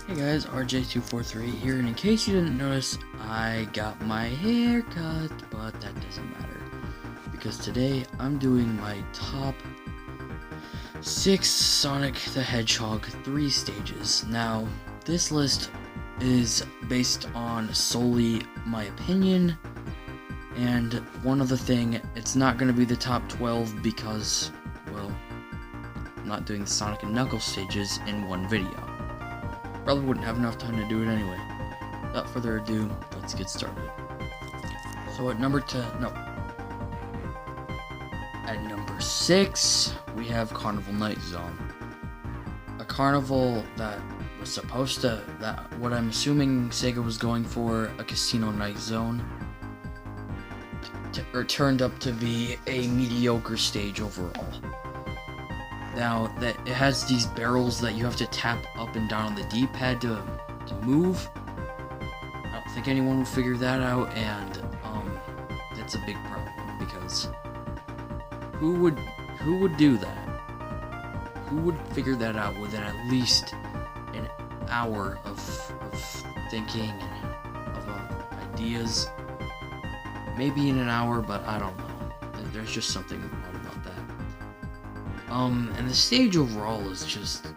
Hey guys, RJ243 here, and in case you didn't notice, I got my hair cut, but that doesn't matter, because today I'm doing my top 6 Sonic the Hedgehog 3 stages. Now, this list is based on solely my opinion, and one other thing, it's not going to be the top 12 because, well, I'm not doing the Sonic and Knuckles stages in one video. Probably wouldn't have enough time to do it anyway. Without further ado, let's get started. So at number 6, we have Carnival Night Zone. A carnival that was supposed to, what I'm assuming Sega was going for, a Casino Night Zone, turned up to be a mediocre stage overall. Now, that it has these barrels that you have to tap up and down on the D-pad to move. I don't think anyone will figure that out, and that's a big problem, because who would do that? Who would figure that out within at least an hour of thinking and of ideas? Maybe in an hour, but I don't know. There's just something odd about that. And the stage overall is just,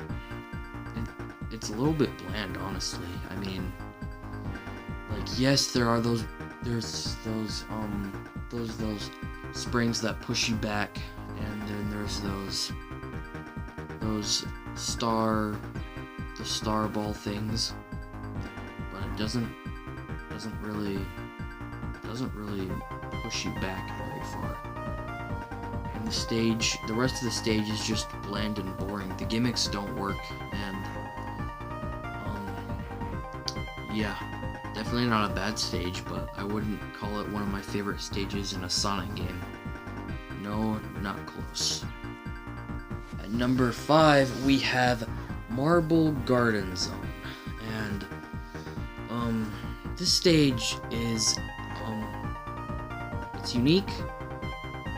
it's a little bit bland, honestly. I mean, like, yes, there's those springs that push you back, and then there's those star ball things, but it doesn't really push you back very far. And the rest of the stage is just bland and boring. The gimmicks don't work, and yeah, definitely not a bad stage, but I wouldn't call it one of my favorite stages in a Sonic game. No, not close. At number 5, we have Marble Garden Zone, and this stage is it's unique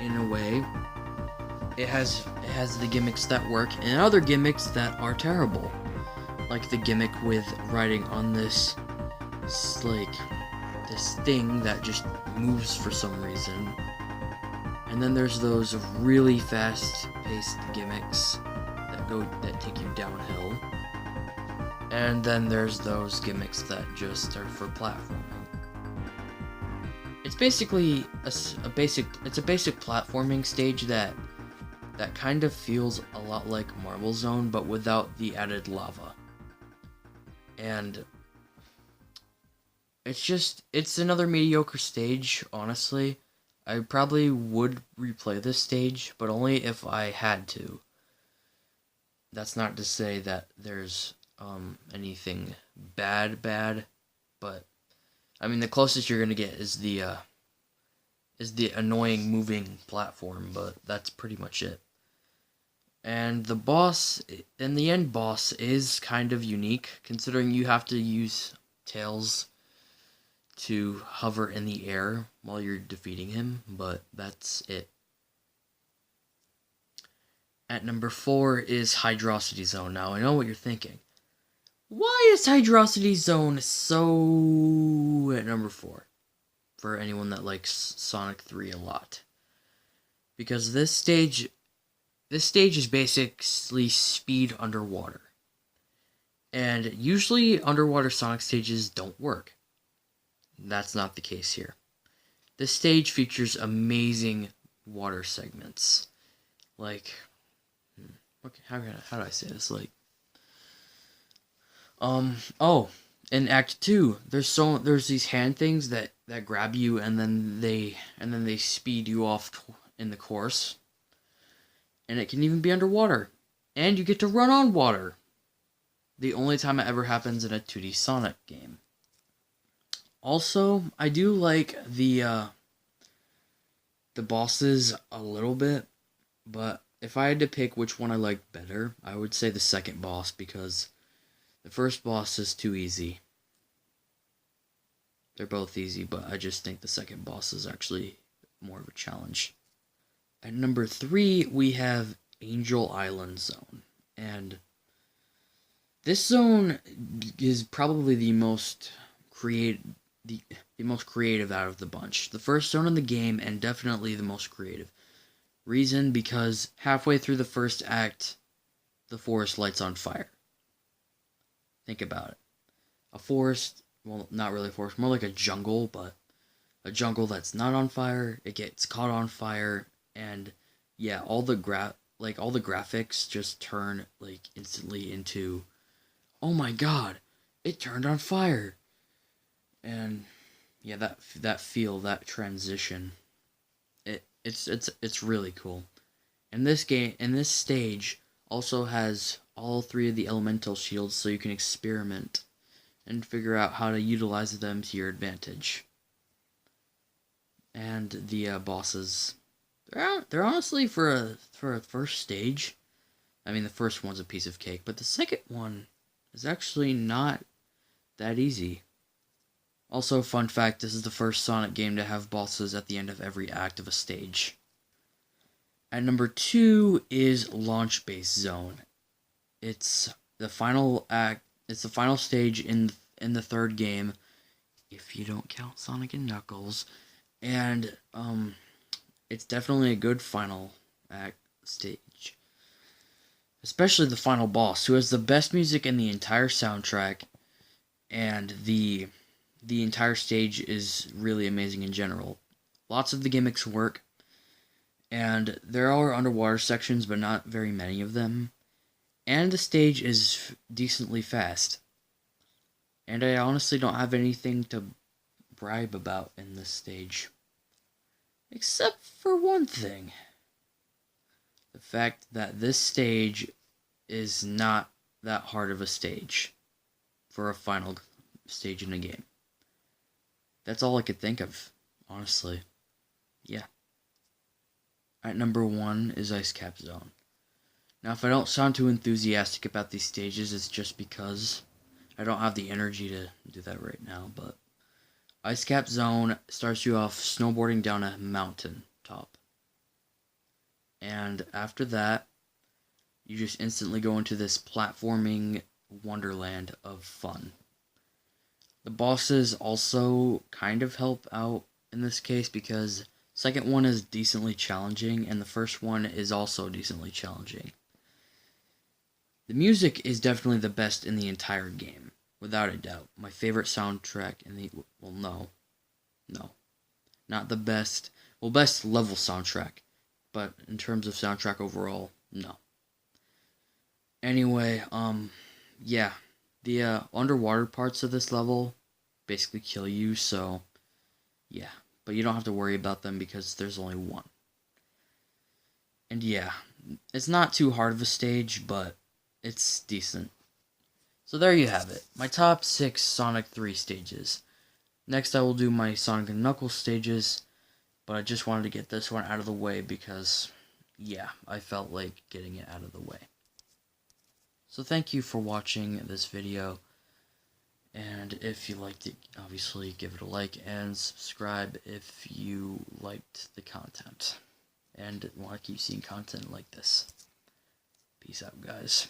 in a way. It has the gimmicks that work and other gimmicks that are terrible, like the gimmick with riding on this thing that just moves for some reason. And then there's those really fast-paced gimmicks that take you downhill. And then there's those gimmicks that just are for platforming. It's basically a basic platforming stage that kind of feels a lot like Marble Zone, but without the added lava. And it's another mediocre stage, honestly. I probably would replay this stage, but only if I had to. That's not to say that there's anything bad, but I mean, the closest you're gonna get is the annoying moving platform, but that's pretty much it. And the end boss is kind of unique, considering you have to use Tails to hover in the air while you're defeating him, but that's it. At number 4 is Hydrocity Zone. Now, I know what you're thinking. Why is Hydrocity Zone so at number 4? For anyone that likes Sonic 3 a lot. Because this stage is basically speed underwater. And usually underwater Sonic stages don't work. That's not the case here. This stage features amazing water segments. Like, how do I say this? Like, in Act 2, there's these hand things that grab you, and then they speed you off in the course. And it can even be underwater. And you get to run on water. The only time it ever happens in a 2D Sonic game. Also, I do like the bosses a little bit, but if I had to pick which one I like better, I would say the second boss, because the first boss is too easy. They're both easy, but I just think the second boss is actually more of a challenge. At number 3, we have Angel Island Zone. And This zone is probably the most the, the most creative out of the bunch. The first zone in the game, and definitely the most creative. Reason, because halfway through the first act, the forest lights on fire. Think about it. A forest, well, not really a forest, more like a jungle, but a jungle that's not on fire, it gets caught on fire, and yeah, all the graphics just turn like instantly into, oh my god, it turned on fire. And yeah, that transition, it's really cool. And this stage also has all three of the elemental shields, so you can experiment and figure out how to utilize them to your advantage. And the bosses, they're honestly for a first stage. I mean, the first one's a piece of cake, but the second one is actually not that easy. Also, fun fact, this is the first Sonic game to have bosses at the end of every act of a stage. At number 2 is Launch Base Zone. It's the final act. It's the final stage in the third game, if you don't count Sonic and Knuckles, and it's definitely a good final act stage. Especially the final boss, who has the best music in the entire soundtrack, and the entire stage is really amazing in general. Lots of the gimmicks work, and there are underwater sections, but not very many of them. And the stage is decently fast. And I honestly don't have anything to bribe about in this stage. Except for one thing. The fact that this stage is not that hard of a stage for a final stage in a game. That's all I could think of, honestly. Yeah. At number 1 is Ice Cap Zone. Now, if I don't sound too enthusiastic about these stages, it's just because I don't have the energy to do that right now, but Ice Cap Zone starts you off snowboarding down a mountain top. And after that, you just instantly go into this platforming wonderland of fun. The bosses also kind of help out in this case, because second one is decently challenging and the first one is also decently challenging. The music is definitely the best in the entire game, without a doubt. My favorite soundtrack in the, well, no, not the best, well, best level soundtrack, but in terms of soundtrack overall, no. Anyway, yeah, the underwater parts of this level basically kill you, so yeah, but you don't have to worry about them because there's only one. And yeah, it's not too hard of a stage, but it's decent. So there you have it, my top 6 Sonic 3 stages. Next I will do my Sonic and Knuckles stages, but I just wanted to get this one out of the way because, yeah, I felt like getting it out of the way. So thank you for watching this video, and if you liked it, obviously give it a like and subscribe if you liked the content and want to keep seeing content like this. Peace out, guys.